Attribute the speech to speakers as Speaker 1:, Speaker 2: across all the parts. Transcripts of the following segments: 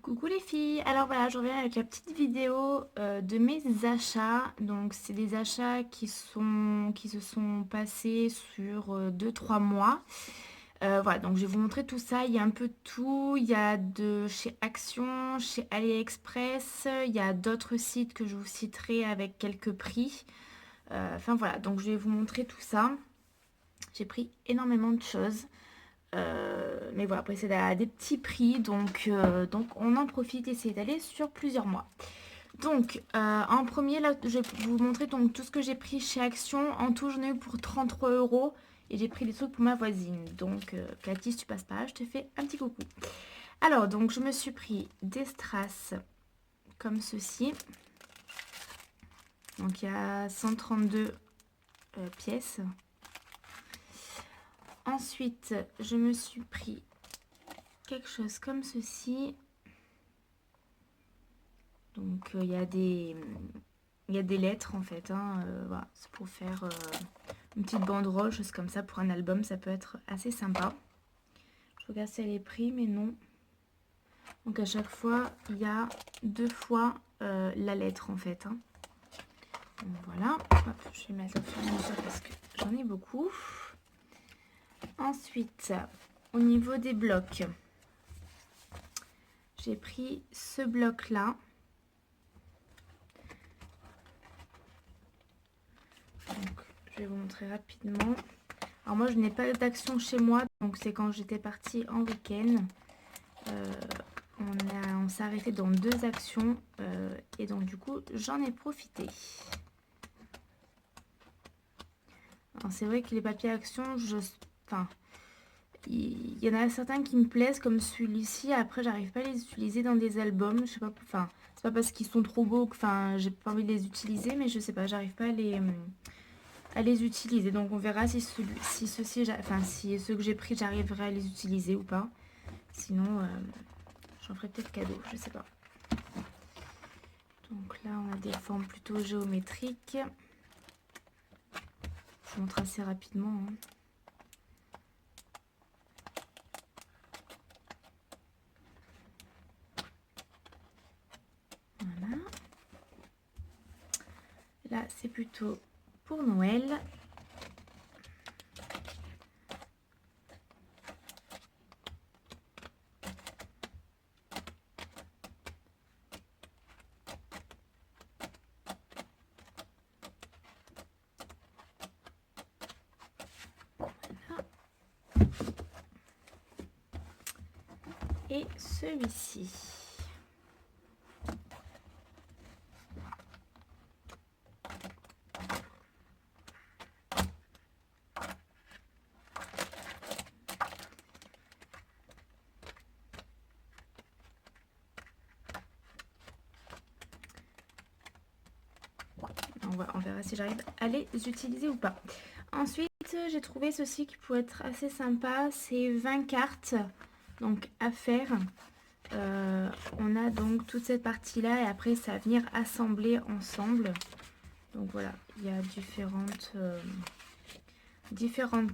Speaker 1: Coucou les filles, alors voilà, je reviens avec la petite vidéo de mes achats. Donc c'est des achats qui se sont passés sur 2-3 mois. Voilà, donc je vais vous montrer tout ça. Il y a un peu de tout. Il y a de chez Action, chez AliExpress. Il y a d'autres sites que je vous citerai avec quelques prix. Enfin voilà, donc je vais vous montrer tout ça. J'ai pris énormément de choses. Mais voilà, après c'est à des petits prix, donc on en profite et essayer d'aller sur plusieurs mois. Donc en premier, là, je vais vous montrer donc, tout ce que j'ai pris chez Action. En tout, j'en ai eu pour 33 euros et j'ai pris des trucs pour ma voisine. Donc Cathy, si tu passes par là, je te fais un petit coucou. Alors, donc je me suis pris des strass comme ceci. Donc il y a 132 pièces. Ensuite, je me suis pris quelque chose comme ceci. Donc il y a des lettres en fait, hein, voilà, c'est pour faire une petite banderole, chose comme ça pour un album, ça peut être assez sympa. Je regarde si elle est pris, mais non. Donc à chaque fois, il y a 2 fois la lettre en fait, hein. Donc voilà, hop, je vais mettre au fur et à mesure parce que j'en ai beaucoup. Ensuite, au niveau des blocs, j'ai pris ce bloc là. Donc, je vais vous montrer rapidement. Alors moi, je n'ai pas d'Action chez moi, donc c'est quand j'étais partie en week-end. On s'est arrêté dans 2 Actions et donc du coup, j'en ai profité. Alors c'est vrai que les papiers Action, enfin, il y en a certains qui me plaisent comme celui-ci. Après, j'arrive pas à les utiliser dans des albums. Je sais pas, enfin, c'est pas parce qu'ils sont trop beaux que, enfin, j'ai pas envie de les utiliser, mais je sais pas, j'arrive pas à les utiliser. Donc on verra si ceux-ci, enfin si ceux que j'ai pris, j'arriverai à les utiliser ou pas. Sinon, j'en ferai peut-être cadeau, je sais pas. Donc là, on a des formes plutôt géométriques. Je vous montre assez rapidement, hein. Voilà. Là, c'est plutôt pour Noël. Et celui-ci. On verra si j'arrive à les utiliser ou pas. Ensuite, j'ai trouvé ceci qui pourrait être assez sympa. C'est 20 cartes donc à faire. On a donc toute cette partie là et après ça va venir assembler ensemble. Donc voilà, il y a différentes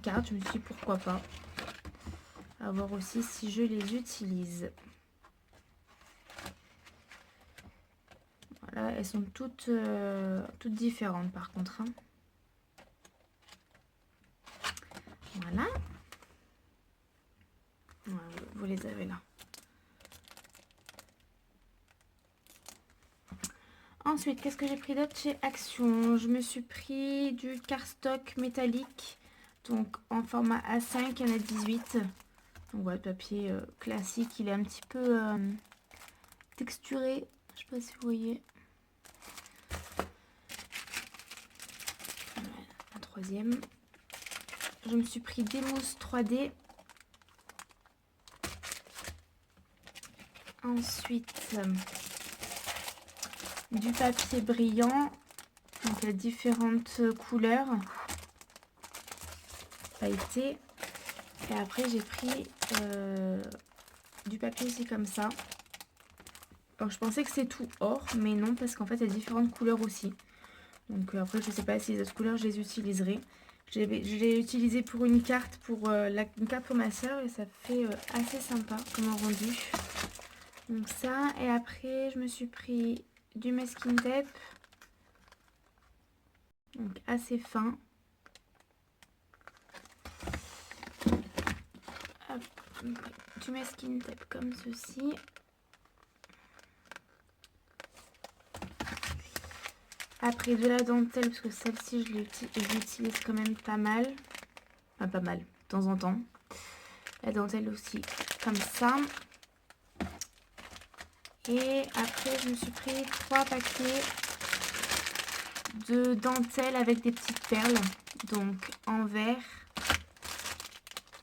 Speaker 1: cartes. Je me suis dit pourquoi pas. À voir aussi si je les utilise. Voilà, elles sont toutes différentes par contre, hein. Voilà. Ouais, vous les avez là. Ensuite, qu'est-ce que j'ai pris d'autre chez Action? Je me suis pris du cardstock métallique. Donc en format A5, il y en a 18. Donc voilà, papier classique. Il est un petit peu texturé. Je sais pas si vous voyez. Voilà, un troisième. Je me suis pris des mousses 3D. Ensuite, du papier brillant. Donc il y a différentes couleurs pailleté. Et après j'ai pris du papier aussi comme ça. Alors je pensais que c'est tout or, mais non, parce qu'en fait il y a différentes couleurs aussi. Donc après je sais pas si les autres couleurs je les utiliserai. Je l'ai utilisé pour une carte pour une carte pour ma soeur et ça fait assez sympa comme rendu. Donc ça, et après je me suis pris du masking tape. Donc assez fin. Hop, du masking tape comme ceci. Après de la dentelle, parce que celle-ci je l'utilise quand même pas mal. Enfin pas mal, de temps en temps. La dentelle aussi comme ça. Et après je me suis pris 3 paquets de dentelle avec des petites perles. Donc en vert,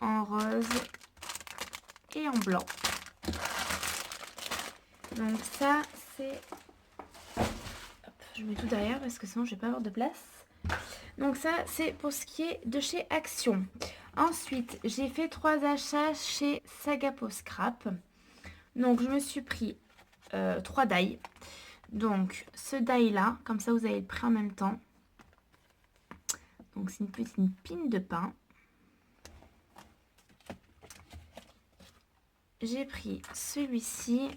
Speaker 1: en rose et en blanc. Donc ça c'est... Je mets tout derrière parce que sinon je vais pas avoir de place. Donc ça c'est pour ce qui est de chez Action. Ensuite j'ai fait 3 achats chez Sagapo Scrap. Donc je me suis pris 3 die. Donc ce die là, comme ça vous avez le prix en même temps. Donc c'est une petite pine de pain. J'ai pris celui-ci.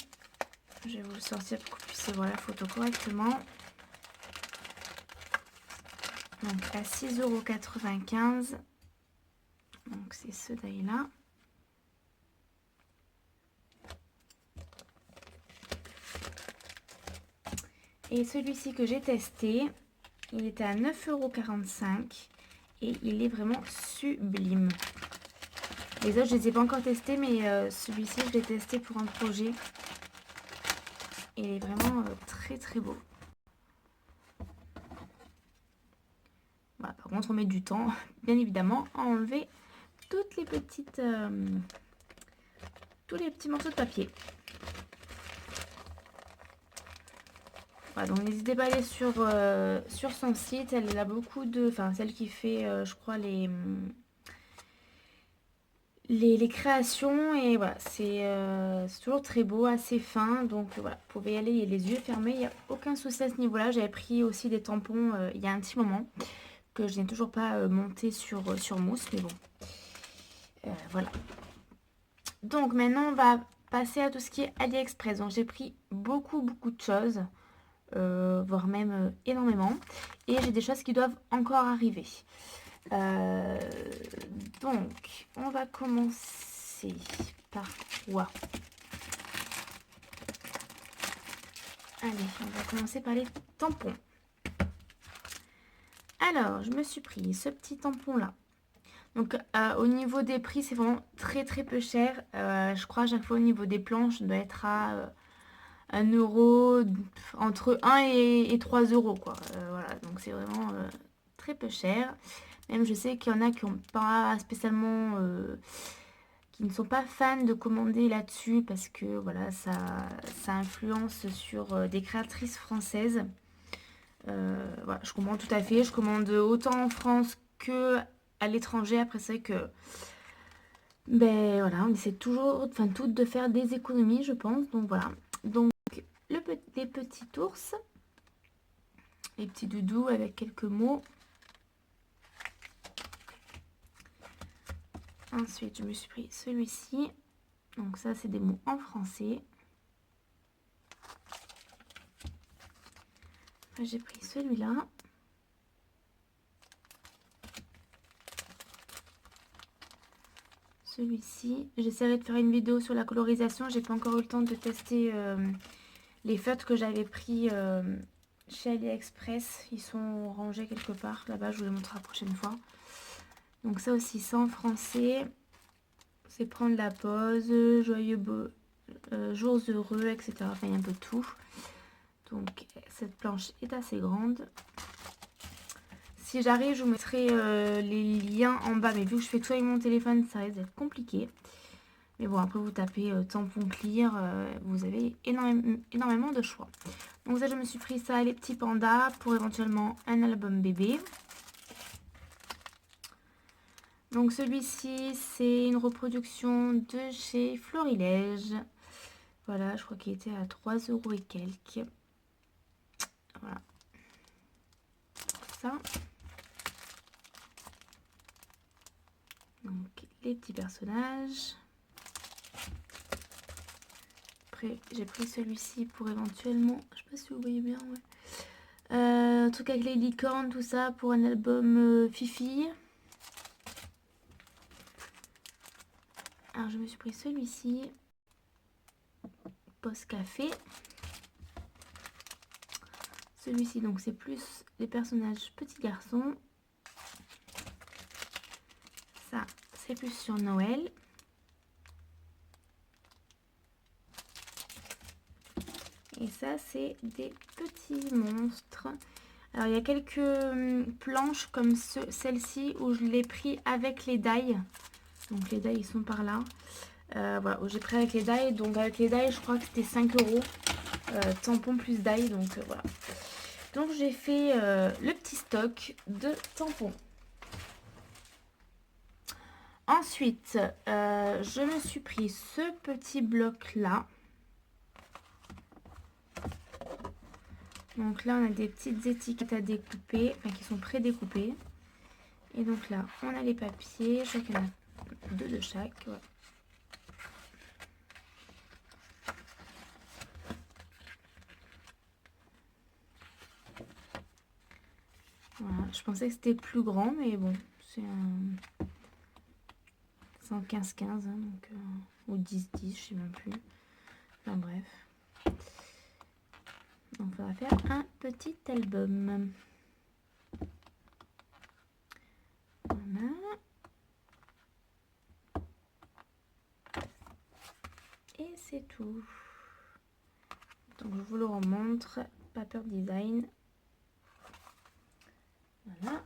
Speaker 1: Je vais vous le sortir pour que vous puissiez voir la photo correctement. Donc à 6,95 €. Donc c'est ce die là. Et celui-ci que j'ai testé, il était à 9,45 € et il est vraiment sublime. Les autres je ne les ai pas encore testés, mais celui-ci je l'ai testé pour un projet. Il est vraiment très très beau. Voilà, par contre on met du temps, bien évidemment, à enlever toutes les petites, tous les petits morceaux de papier. Voilà, donc n'hésitez pas à aller sur son site, elle a beaucoup de... Enfin, celle qui fait, je crois, les créations. Et voilà, c'est toujours très beau, assez fin. Donc voilà, vous pouvez y aller les yeux fermés, il n'y a aucun souci à ce niveau-là. J'avais pris aussi des tampons il y a un petit moment, que je n'ai toujours pas monté sur mousse, mais bon. Voilà. Donc maintenant, on va passer à tout ce qui est AliExpress. Donc j'ai pris beaucoup de choses. Voire même énormément, et j'ai des choses qui doivent encore arriver. Donc on va commencer par quoi? Allez, on va commencer par les tampons. Alors je me suis pris ce petit tampon là. Donc au niveau des prix, c'est vraiment très peu cher. Je crois à chaque fois au niveau des planches, on doit être à 1 euro, entre 1 et 3 euros quoi. Voilà, donc c'est vraiment très peu cher. Même je sais qu'il y en a qui ont pas spécialement, qui ne sont pas fans de commander là-dessus, parce que voilà, ça influence sur des créatrices françaises. Voilà, je comprends tout à fait. Je commande autant en France que à l'étranger. Après c'est vrai que ben voilà, on essaie toujours, enfin toutes, de faire des économies, je pense. Donc voilà. Donc les petits ours, les petits doudous avec quelques mots. Ensuite, je me suis pris celui-ci. Donc ça, c'est des mots en français. Après, j'ai pris celui-là. Celui-ci. J'essaierai de faire une vidéo sur la colorisation. J'ai pas encore eu le temps de tester les feutres que j'avais pris chez AliExpress. Ils sont rangés quelque part. Là-bas, je vous les montrerai la prochaine fois. Donc ça aussi, c'est en français. C'est prendre la pause, jours heureux, etc. Enfin, il y a un peu de tout. Donc cette planche est assez grande. Si j'arrive, je vous mettrai les liens en bas. Mais vu que je fais tout avec mon téléphone, ça risque d'être compliqué. Mais bon, après vous tapez tampon clear, vous avez énormément de choix. Donc ça, je me suis pris ça, les petits pandas, pour éventuellement un album bébé. Donc celui-ci, c'est une reproduction de chez Florilège. Voilà, je crois qu'il était à 3 € et quelques. Voilà. Ça. Donc les petits personnages. j'ai pris celui-ci pour éventuellement, je sais pas si vous voyez bien, ouais. Truc avec les licornes, tout ça, pour un album Fifi. Alors je me suis pris celui-ci, Post Café. Celui-ci, donc c'est plus les personnages petits garçons. Ça, c'est plus sur Noël. Et ça, c'est des petits monstres. Alors, il y a quelques planches comme celle-ci où je l'ai pris avec les die. Donc, les die, ils sont par là. Voilà, où j'ai pris avec les die. Donc, avec les die, je crois que c'était 5 €. Tampon plus die, donc voilà. Donc, j'ai fait le petit stock de tampons. Ensuite, je me suis pris ce petit bloc-là. Donc là, on a des petites étiquettes à découper, enfin qui sont pré-découpées. Et donc là, on a les papiers, chacun a 2 de chaque. Ouais. Voilà, je pensais que c'était plus grand, mais bon, c'est un 115-15, hein, donc, ou 10-10, je sais même plus. Enfin bref. Donc on va faire un petit album. Voilà. Et c'est tout. Donc je vous le remontre. Paper Design. Voilà.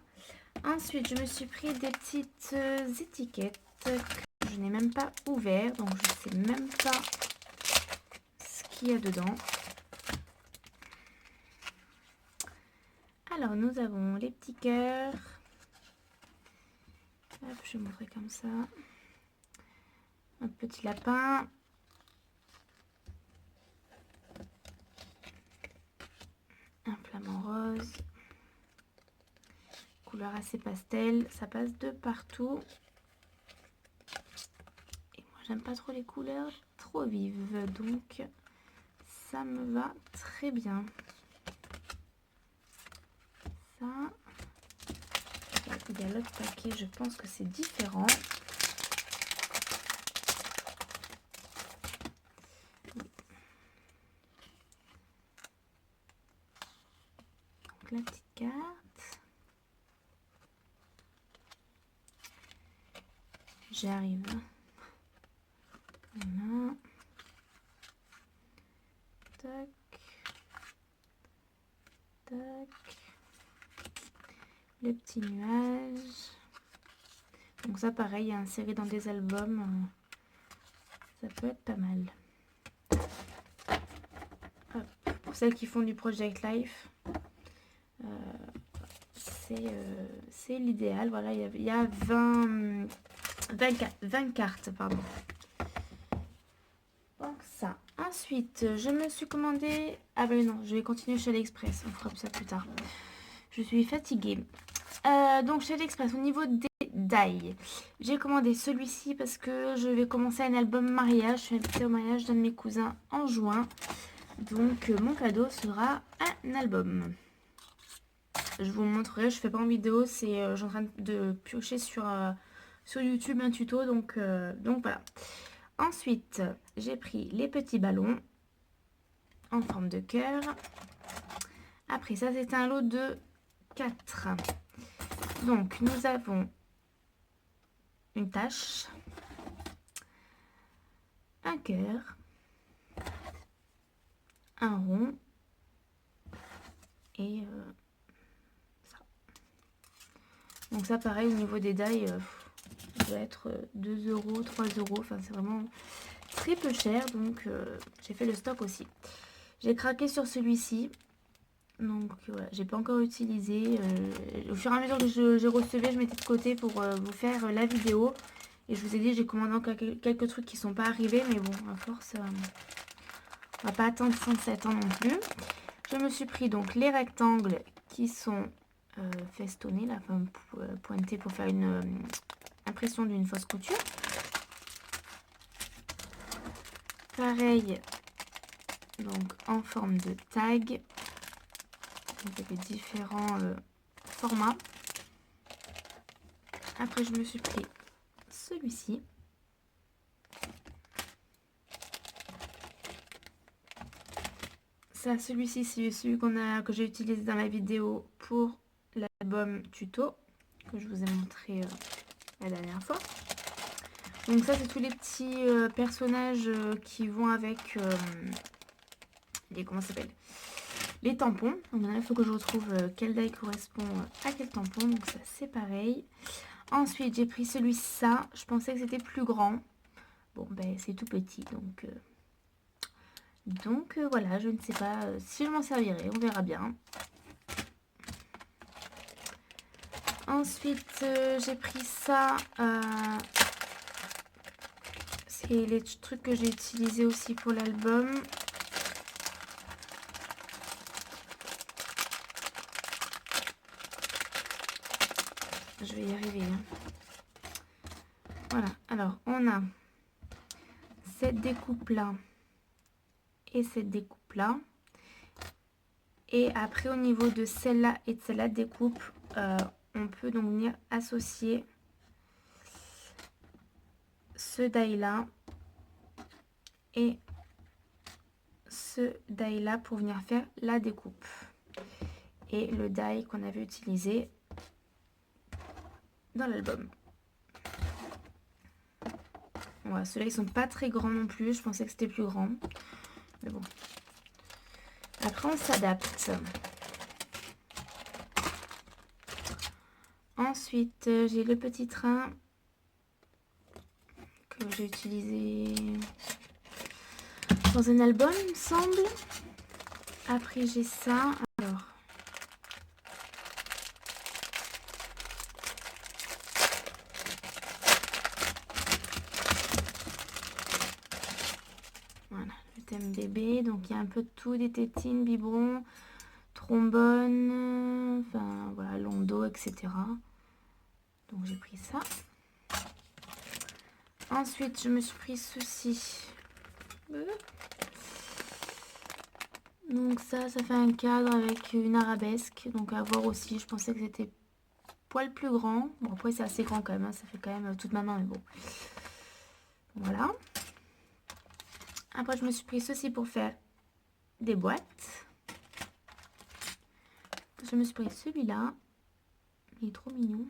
Speaker 1: Ensuite, je me suis pris des petites étiquettes que je n'ai même pas ouvert. Donc je sais même pas ce qu'il y a dedans. Alors nous avons les petits cœurs. Hop, je vais montrer comme ça. Un petit lapin. Un flamant rose. Couleur assez pastel. Ça passe de partout. Et moi j'aime pas trop les couleurs trop vives. Donc ça me va très bien. Ça. Il y a l'autre paquet, je pense que c'est différent. Donc la petite carte. J'arrive. Voilà. Tac. Tac. Le petit nuage. Donc ça pareil, insérer dans des albums, ça peut être pas mal. Hop. Pour celles qui font du Project Life, c'est l'idéal. Voilà, il y a 20 cartes, pardon. Donc ça. Ensuite, je me suis commandé... Ah ben non, je vais continuer chez AliExpress. On fera ça plus tard. Je suis fatiguée. Donc chez AliExpress, au niveau des die, j'ai commandé celui-ci parce que je vais commencer un album mariage. Je suis invitée au mariage d'un de mes cousins en juin. Donc mon cadeau sera un album. Je vous montrerai, je fais pas en vidéo, je suis en train de piocher sur YouTube un tuto, donc voilà. Ensuite, j'ai pris les petits ballons en forme de cœur. Après, ça c'est un lot de 4. Donc, nous avons une tache, un cœur, un rond et ça. Donc ça, pareil, au niveau des die, ça doit être 2 €, 3 €. Enfin, c'est vraiment très peu cher. Donc, j'ai fait le stock aussi. J'ai craqué sur celui-ci. Donc, voilà, j'ai pas encore utilisé. Au fur et à mesure que je recevais, je mettais de côté pour vous faire la vidéo. Et je vous ai dit, j'ai commandé encore quelques trucs qui sont pas arrivés. Mais bon, à force, on va pas attendre 37 ans non plus. Je me suis pris donc les rectangles qui sont festonnés, là, enfin, pointés pour faire une impression d'une fausse couture. Pareil, donc en forme de tag. Donc il y avait différents formats. Après je me suis pris celui-ci. Ça, celui-ci, c'est celui que j'ai utilisé dans la vidéo pour l'album tuto que je vous ai montré la dernière fois. Donc ça, c'est tous les petits personnages qui vont avec les, comment ça s'appelle, les tampons. Donc maintenant, il faut que je retrouve quel die correspond à quel tampon. Donc ça, c'est pareil. Ensuite, j'ai pris celui-ci, ça. Je pensais que c'était plus grand. Bon, ben c'est tout petit, donc voilà, je ne sais pas si je m'en servirai, on verra bien. Ensuite, j'ai pris ça. C'est les trucs que j'ai utilisés aussi pour l'album. Je vais y arriver. Hein. Voilà, alors on a cette découpe-là et cette découpe-là. Et après, au niveau de celle-là et de celle-là découpe, on peut donc venir associer ce die-là et ce die-là pour venir faire la découpe. Et le die qu'on avait utilisé dans l'album. Voilà, ceux-là, ils sont pas très grands non plus. Je pensais que c'était plus grand. Mais bon. Après, on s'adapte. Ensuite, j'ai le petit train que j'ai utilisé dans un album, il me semble. Après, j'ai ça. Alors, voilà, le thème bébé. Donc, il y a un peu de tout, des tétines, biberons, trombone, enfin, voilà, londo, etc. Donc, j'ai pris ça. Ensuite, je me suis pris ceci. Donc ça fait un cadre avec une arabesque. Donc à voir aussi, je pensais que c'était poil plus grand. Bon, après c'est assez grand quand même, hein. Ça fait quand même toute ma main, mais bon. Voilà. Après je me suis pris ceci pour faire des boîtes. Je me suis pris celui-là. Il est trop mignon.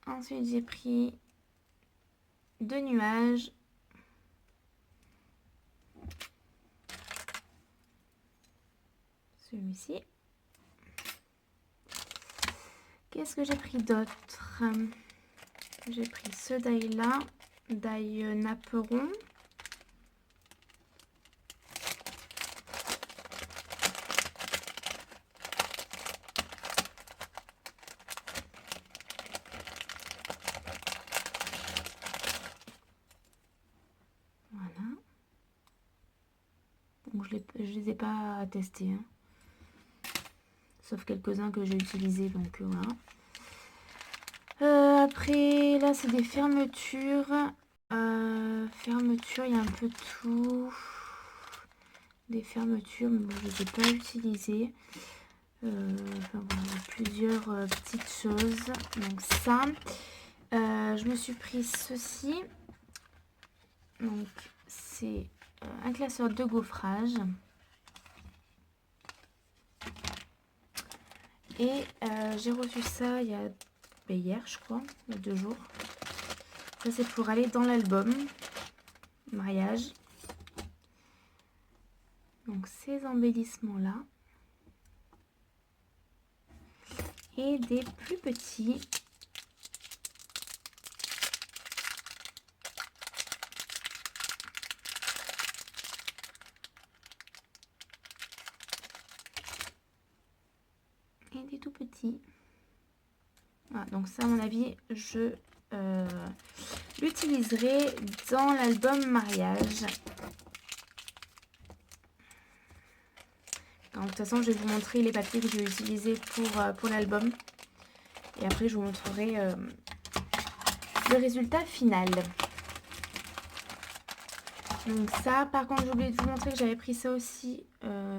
Speaker 1: Ensuite j'ai pris deux nuages. Celui-ci. Qu'est-ce que j'ai pris d'autre? J'ai pris ce die-là, die napperon. Voilà. Donc je les ai pas testés. Hein. Sauf quelques-uns que j'ai utilisés, donc voilà. Après, là, c'est des fermetures. Fermetures, il y a un peu de tout. Des fermetures, mais bon, je ne les ai pas utilisées. Enfin, voilà, plusieurs petites choses. Donc ça. Je me suis pris ceci. Donc, c'est un classeur de gaufrage. Et j'ai reçu ça il y a hier, je crois, il y a 2 jours. Ça, c'est pour aller dans l'album mariage. Donc, ces embellissements-là. Et des plus petits. Et des tout petits. Voilà, donc ça, à mon avis, je l'utiliserai dans l'album mariage. Donc, de toute façon, je vais vous montrer les papiers que je vais utiliser pour l'album. Et après, je vous montrerai le résultat final. Donc ça, par contre, j'ai oublié de vous montrer que j'avais pris ça aussi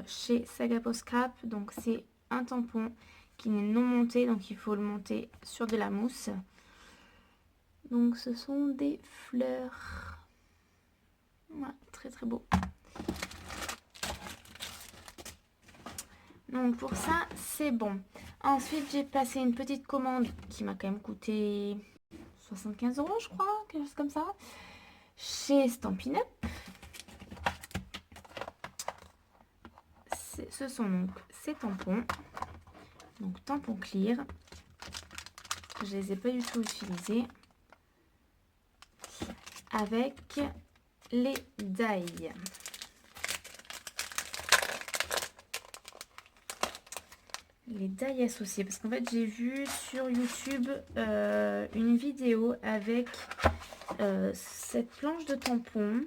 Speaker 1: chez Sagapos Scrap. Donc c'est un tampon qui n'est non monté, donc il faut le monter sur de la mousse. Donc ce sont des fleurs. Voilà, très très beau. Donc pour ça, c'est bon. Ensuite, j'ai passé une petite commande qui m'a quand même coûté 75 €, je crois, quelque chose comme ça, chez Stampin' Up. Ce sont donc ces tampons, donc tampons clear. Je les ai pas du tout utilisés. Avec les die. Les die associés, parce qu'en fait j'ai vu sur YouTube une vidéo avec cette planche de tampons,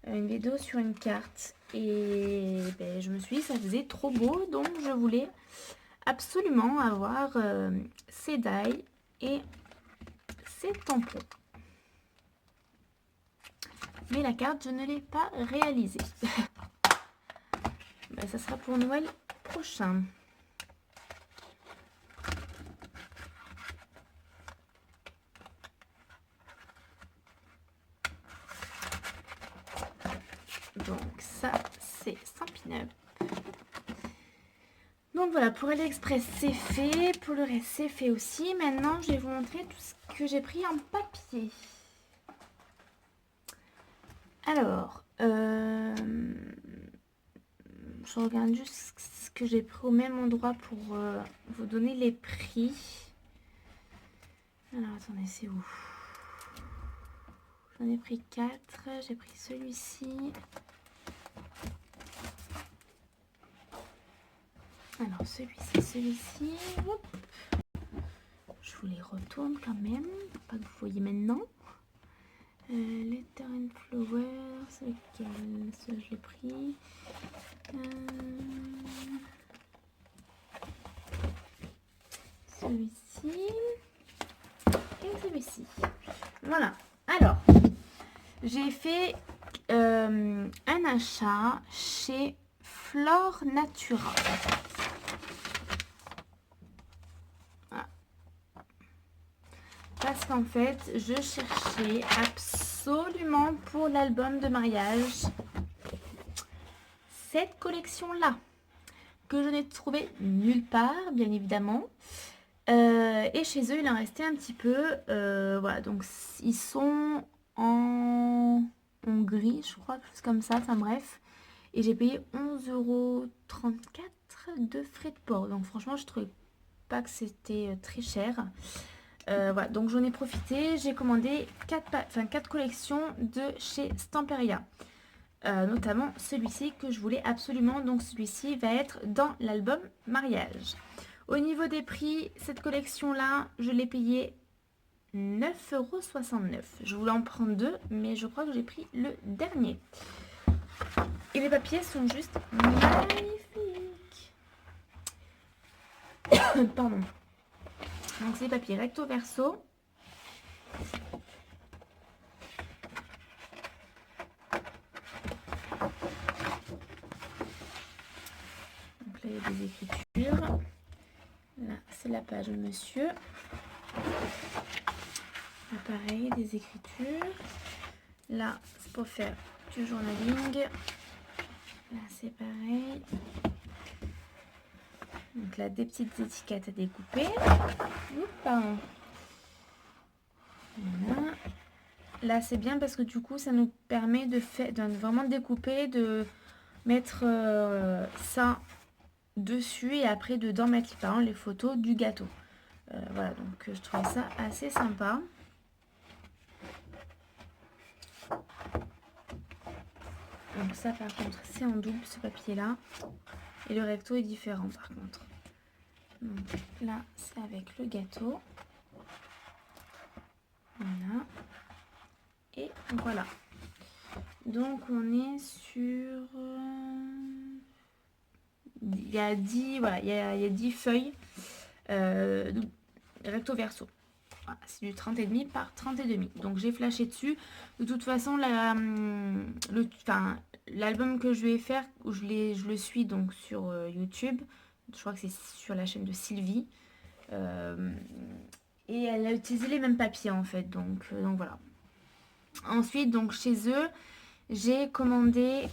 Speaker 1: une vidéo sur une carte, et ben, je me suis dit ça faisait trop beau, donc je voulais absolument avoir ces die et ces tampons. Mais la carte, je ne l'ai pas réalisée. Ben, ça sera pour Noël prochain. Donc ça, c'est Stampin' Up. Donc voilà, pour AliExpress, c'est fait. Pour le reste, c'est fait aussi. Maintenant, je vais vous montrer tout ce que j'ai pris en papier. Alors, je regarde juste ce que j'ai pris au même endroit pour vous donner les prix. Alors, attendez, c'est où? J'en ai pris 4. J'ai pris celui-ci. Alors, celui-ci. Je vous les retourne quand même, pour pas que vous voyez maintenant. Letter and Flower, c'est lequel? Ça, je l'ai pris. Celui-ci. Et celui-ci. Voilà. Alors, j'ai fait un achat chez Flore Natura. Voilà. Parce qu'en fait, je cherchais absolument pour l'album de mariage cette collection-là, que je n'ai trouvé nulle part, bien évidemment. Et chez eux, il en restait un petit peu. Voilà, donc ils sont en Hongrie, je crois, quelque chose comme ça, enfin bref. Et j'ai payé 11,34 € de frais de port. Donc franchement, je trouvais pas que c'était très cher. Voilà, donc j'en ai profité. J'ai commandé 4 collections de chez Stamperia. Notamment celui-ci que je voulais absolument. Donc celui-ci va être dans l'album mariage. Au niveau des prix, cette collection-là, je l'ai payé 9,69 €. Je voulais en prendre 2, mais je crois que j'ai pris le dernier. Et les papiers sont juste magnifiques. Pardon. Donc c'est des papiers recto verso. Donc là, il y a des écritures. Là, c'est la page monsieur. Là, pareil, des écritures. Là, c'est pour faire du journaling. Là, c'est pareil. Donc là, des petites étiquettes à découper. Oups, voilà. Là, c'est bien parce que du coup, ça nous permet de vraiment découper, de mettre ça dessus et après dedans mettre par exemple les photos du gâteau. Voilà, donc je trouve ça assez sympa. Donc ça par contre c'est en double ce papier là. Et le recto est différent par contre. Donc là c'est avec le gâteau. Voilà. Et voilà. Donc on est sur... il y a 10, voilà, il y a 10 feuilles recto verso. Voilà, c'est du 30,5 par 30,5. Donc j'ai flashé dessus. De toute façon, l'album que je vais faire, où je le suis donc sur YouTube. Je crois que c'est sur la chaîne de Sylvie. Euh, et elle a utilisé les mêmes papiers en fait. Donc voilà. Ensuite, donc chez eux, j'ai commandé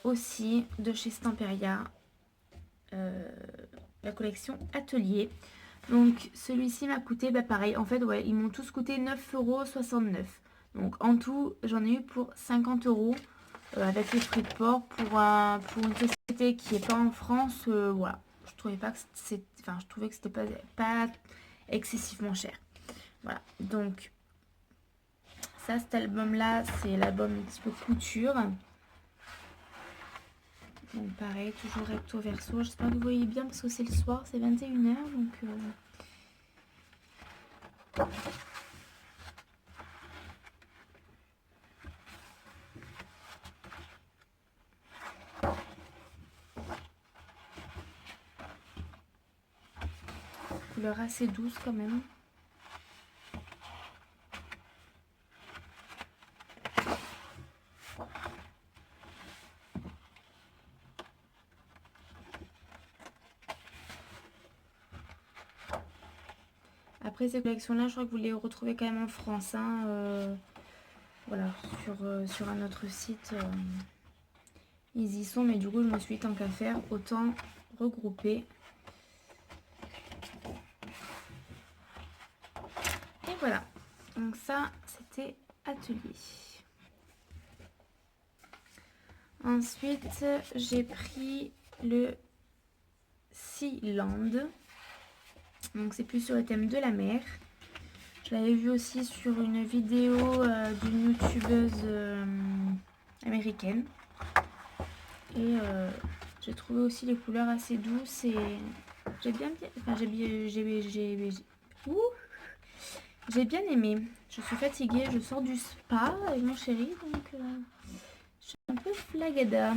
Speaker 1: aussi de chez Stamperia la collection Atelier. Donc celui-ci m'a coûté, pareil, en fait, ouais, ils m'ont tous coûté 9,69 €. Donc en tout, j'en ai eu pour 50 € avec les frais de port pour une société qui n'est pas en France. Voilà, je trouvais pas que je trouvais que c'était pas excessivement cher. Voilà, donc ça, cet album-là, c'est l'album un petit peu couture. Donc pareil, toujours recto verso. J'espère que vous voyez bien parce que c'est le soir, c'est 21 h. Donc couleur assez douce quand même. Après ces collections-là, je crois que vous les retrouvez quand même en France. Hein, voilà, sur un autre site. Ils y sont, mais du coup, je me suis dit, tant qu'à faire, autant regrouper. Et voilà. Donc ça, c'était Atelier. Ensuite, j'ai pris le Sea Land. Donc c'est plus sur le thème de la mer. Je l'avais vu aussi sur une vidéo d'une youtubeuse américaine. Et j'ai trouvé aussi les couleurs assez douces et j'ai bien aimé. Je suis fatiguée, je sors du spa avec mon chéri, donc je suis un peu flagada.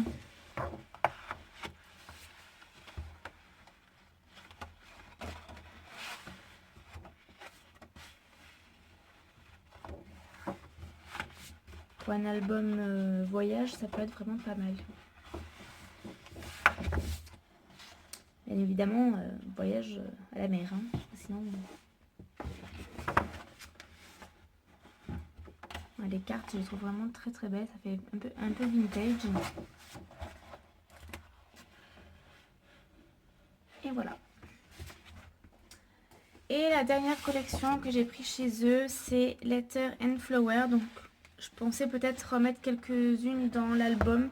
Speaker 1: Pour un album voyage, ça peut être vraiment pas mal. Bien évidemment, voyage à la mer, hein, sinon... Les cartes, je les trouve vraiment très très belles. Ça fait un peu vintage. Et voilà. Et la dernière collection que j'ai pris chez eux, c'est Letter and Flower. Donc, je pensais peut-être remettre quelques-unes dans l'album.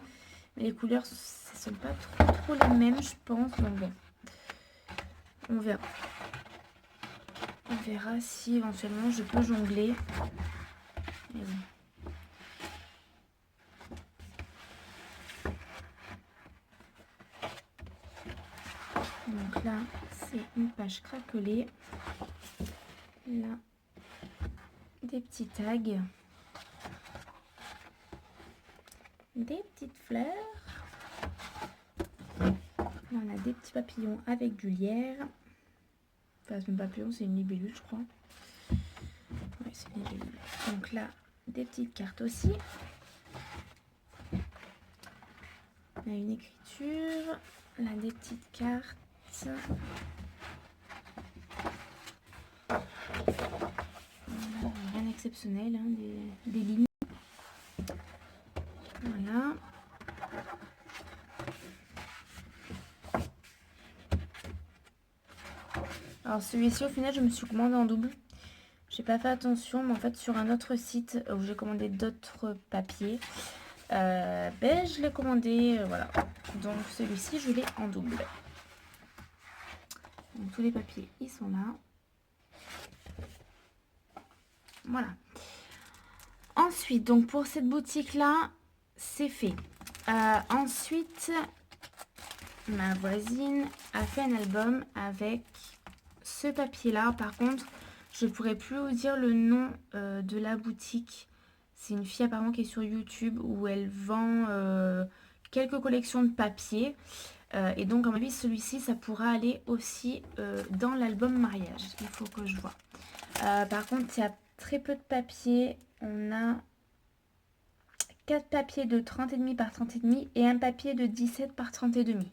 Speaker 1: Mais les couleurs, ce ne sont pas trop les mêmes, je pense. Donc bon, on verra. On verra si éventuellement je peux jongler. Mais bon. Donc là, c'est une page craquelée. Là, des petits tags. Des petites fleurs. Là, on a des petits papillons avec du lierre. Enfin, c'est un papillon, c'est une libellule, je crois. Oui, c'est une libellule. Donc là, des petites cartes aussi. On a une écriture. Là, des petites cartes. Rien d'exceptionnel, hein, des lignes. Voilà. Alors celui-ci, au final, je me suis commandé en double. J'ai pas fait attention, mais en fait, sur un autre site où j'ai commandé d'autres papiers, je l'ai commandé, voilà. Donc celui-ci, je l'ai en double. Donc tous les papiers, ils sont là. Voilà. Ensuite, donc pour cette boutique-là, c'est fait. Ensuite, ma voisine a fait un album avec ce papier-là. Par contre, je ne pourrais plus vous dire le nom de la boutique. C'est une fille apparemment qui est sur YouTube où elle vend quelques collections de papier. Et donc, à mon avis, celui-ci, ça pourra aller aussi dans l'album mariage. Il faut que je vois. Par contre, il y a très peu de papier. On a 4 papiers de 30,5 par 30,5 et un papier de 17 par 30,5.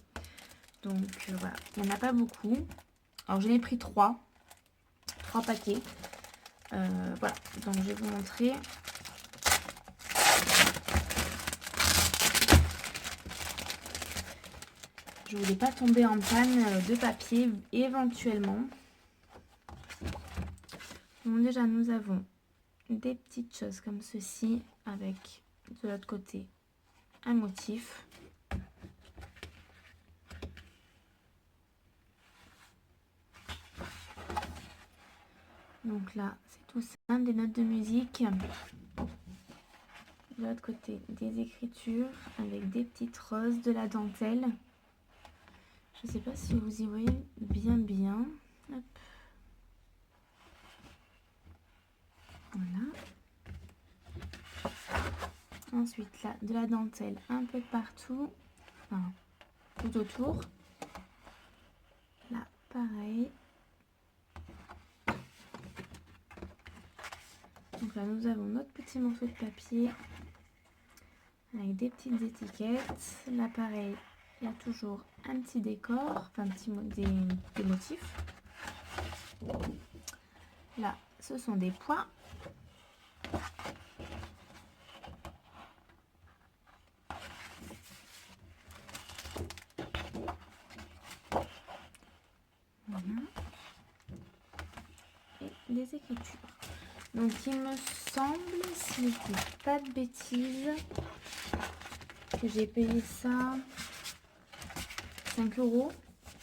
Speaker 1: Donc voilà, il n'y en a pas beaucoup. Alors j'en ai pris 3 paquets. Voilà, donc je vais vous montrer. Je voulais pas tomber en panne de papier éventuellement. Donc déjà nous avons des petites choses comme ceci avec de l'autre côté un motif. Donc là c'est tout ça, des notes de musique. De l'autre côté des écritures avec des petites roses, de la dentelle. Je ne sais pas si vous y voyez bien. Hop. Voilà. Ensuite là, de la dentelle un peu partout. Enfin, tout autour. Là, pareil. Donc là, nous avons notre petit morceau de papier avec des petites étiquettes. Là, pareil, il y a toujours un petit décor, enfin des motifs. Là, ce sont des points. Voilà. Et des écritures. Donc il me semble, si je dis pas de bêtises, que j'ai payé ça 5 €,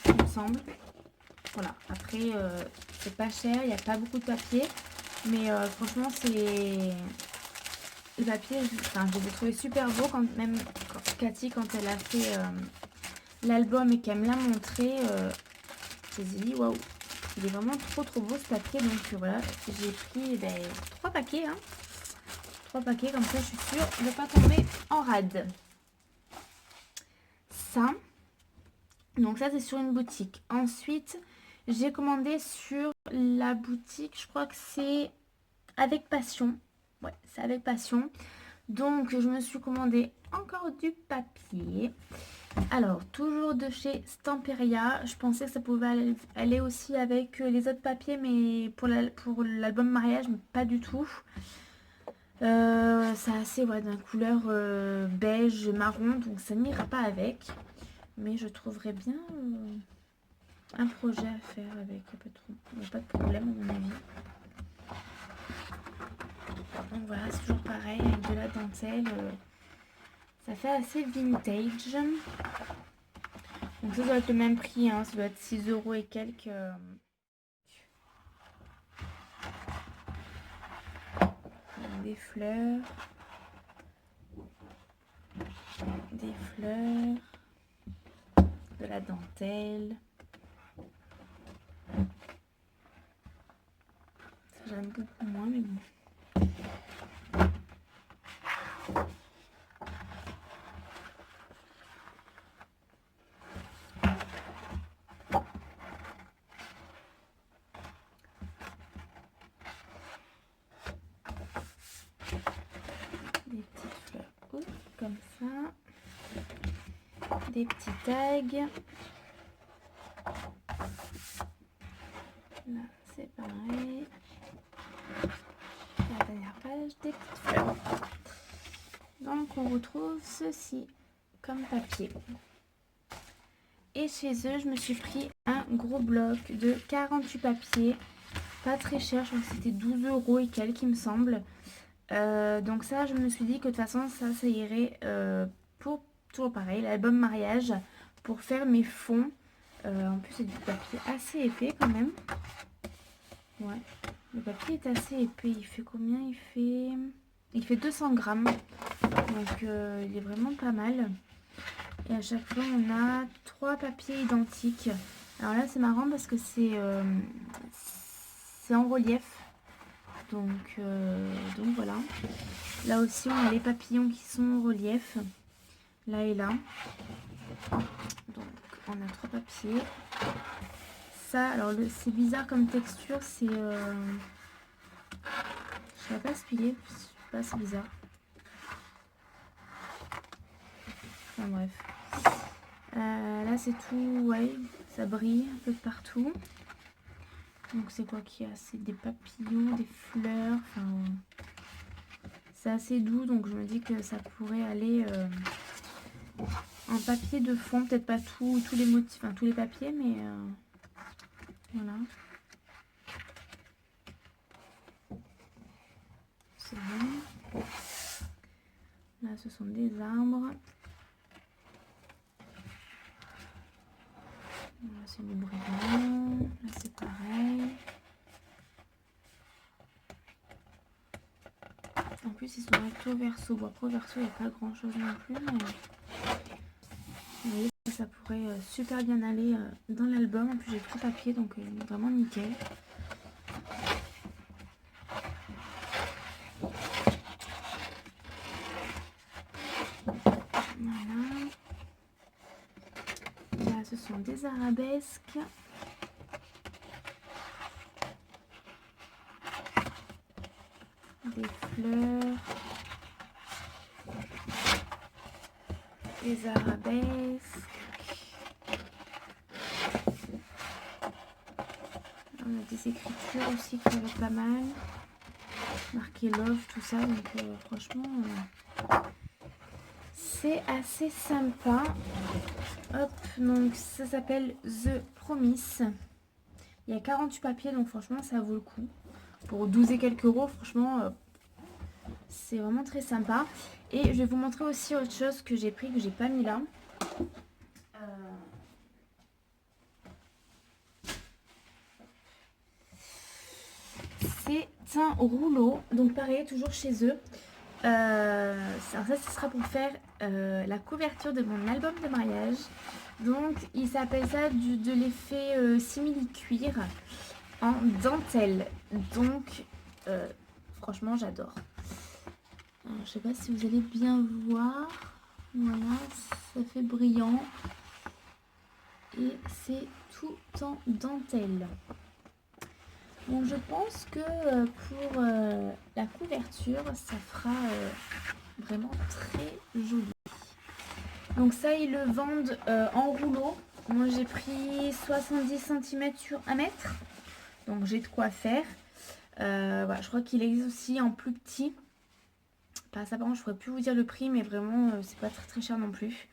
Speaker 1: il me semble. Voilà, après c'est pas cher, il n'y a pas beaucoup de papier, mais franchement c'est le papier, enfin, je l'ai trouvé super beau, même Cathy quand elle a fait l'album et qu'elle me l'a montré, j'ai dit waouh, il est vraiment trop beau ce papier. Donc voilà, j'ai pris 3 paquets, 3 paquets, comme ça je suis sûre de ne pas tomber en rade. Ça, donc ça c'est sur une boutique. Ensuite j'ai commandé sur la boutique, je crois que c'est Avec Passion. Ouais, c'est Avec Passion. Donc je me suis commandé encore du papier. Alors toujours de chez Stamperia. Je pensais que ça pouvait aller aussi avec les autres papiers, mais pour l'album mariage, mais pas du tout. C'est assez d'une couleur beige marron, donc ça n'ira pas avec. Mais je trouverais bien un projet à faire avec. Il n'y a pas de problème à mon avis. Donc voilà, c'est toujours pareil avec de la dentelle. Ça fait assez vintage. Donc ça doit être le même prix, ça doit être 6 € et quelques. Des fleurs. De la dentelle. Ça j'aime beaucoup moins, mais bon. Des petites fleurs comme ça. Des petits tags. Là, c'est pareil. La dernière page, des petites fleurs. Donc, on retrouve ceci comme papier. Et chez eux, je me suis pris un gros bloc de 48 papiers. Pas très cher, je crois que c'était 12 € et quelques, il me semble. Donc ça, je me suis dit que de toute façon, ça irait pour toujours pareil, l'album mariage, pour faire mes fonds. En plus, c'est du papier assez épais quand même. Ouais, le papier est assez épais. Il fait combien? Il fait 200 grammes. Donc, il est vraiment pas mal. Et à chaque fois, on a 3 papiers identiques. Alors là, c'est marrant parce que c'est en relief. Donc voilà. Là aussi, on a les papillons qui sont en relief. Là et là. Donc, on a 3 papiers. Ça, alors c'est bizarre comme texture. Je ne vais pas spiler, je sais pas, c'est bizarre. Enfin bref. Là c'est tout, ouais, ça brille un peu de partout. Donc c'est quoi qu'il y a? C'est des papillons, des fleurs, enfin... C'est assez doux, donc je me dis que ça pourrait aller en papier de fond. Peut-être pas tous les motifs, enfin tous les papiers, mais voilà. C'est bon. Là, ce sont des arbres. Là, c'est du brillant. Là, c'est pareil. En plus, ils sont recto verso. Bon, après, au verso, il n'y a pas grand chose non plus, mais vous voyez, ça pourrait super bien aller dans l'album. En plus, j'ai pris papier, donc vraiment nickel. Voilà. Là, ce sont des arabesques. Des fleurs. Des arabesques. On a des écritures aussi qui vont être pas mal. Marqué love, tout ça. Donc franchement, c'est assez sympa. Hop, donc ça s'appelle The Promise. Il y a 48 papiers, donc franchement, ça vaut le coup. Pour 12 et quelques euros, franchement, c'est vraiment très sympa. Et je vais vous montrer aussi autre chose que j'ai pris, que j'ai pas mis là. C'est un rouleau, donc pareil, toujours chez eux. Ça, ce sera pour faire la couverture de mon album de mariage. Donc, il s'appelle ça de l'effet simili-cuir en dentelle. Donc, franchement, j'adore. Alors, je sais pas si vous allez bien voir. Voilà, ça fait brillant. Et c'est tout en dentelle. Donc je pense que pour la couverture, ça fera vraiment très joli. Donc ça, ils le vendent en rouleau. Moi, j'ai pris 70 cm sur 1 mètre. Donc j'ai de quoi faire. Voilà, je crois qu'il existe aussi en plus petit. Pas ça, par contre, je ne pourrais plus vous dire le prix, mais vraiment, c'est pas très très cher non plus.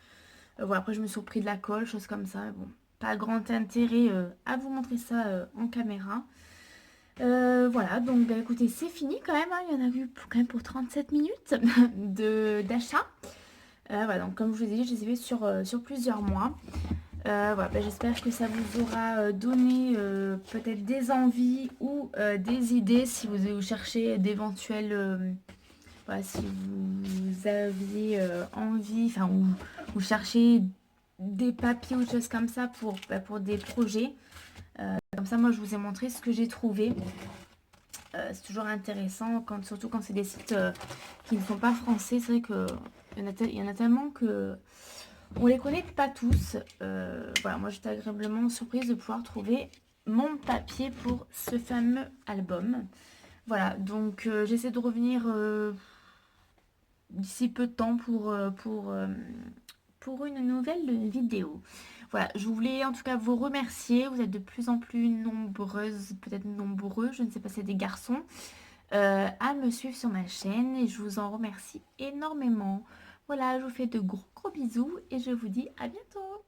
Speaker 1: Voilà, après, je me suis repris de la colle, choses comme ça. Bon, pas grand intérêt à vous montrer ça en caméra. Voilà, donc bah, écoutez, c'est fini quand même, hein. Il y en a eu quand même pour 37 minutes d'achat. Voilà, donc comme je vous ai dit, je les ai fait sur plusieurs mois. Voilà, bah, j'espère que ça vous aura donné peut-être des envies ou des idées si vous cherchez d'éventuels... voilà, si vous aviez envie, enfin, ou vous cherchez des papiers ou des choses comme ça pour des projets. Comme ça, moi, je vous ai montré ce que j'ai trouvé. C'est toujours intéressant, surtout quand c'est des sites qui ne sont pas français. C'est vrai qu'il y en a tellement que on les connaît pas tous. Voilà, moi, j'étais agréablement surprise de pouvoir trouver mon papier pour ce fameux album. Voilà, donc j'essaie de revenir d'ici peu de temps pour une nouvelle vidéo. Voilà, je voulais en tout cas vous remercier. Vous êtes de plus en plus nombreuses, peut-être nombreux, je ne sais pas si c'est des garçons, à me suivre sur ma chaîne et je vous en remercie énormément. Voilà, je vous fais de gros bisous et je vous dis à bientôt.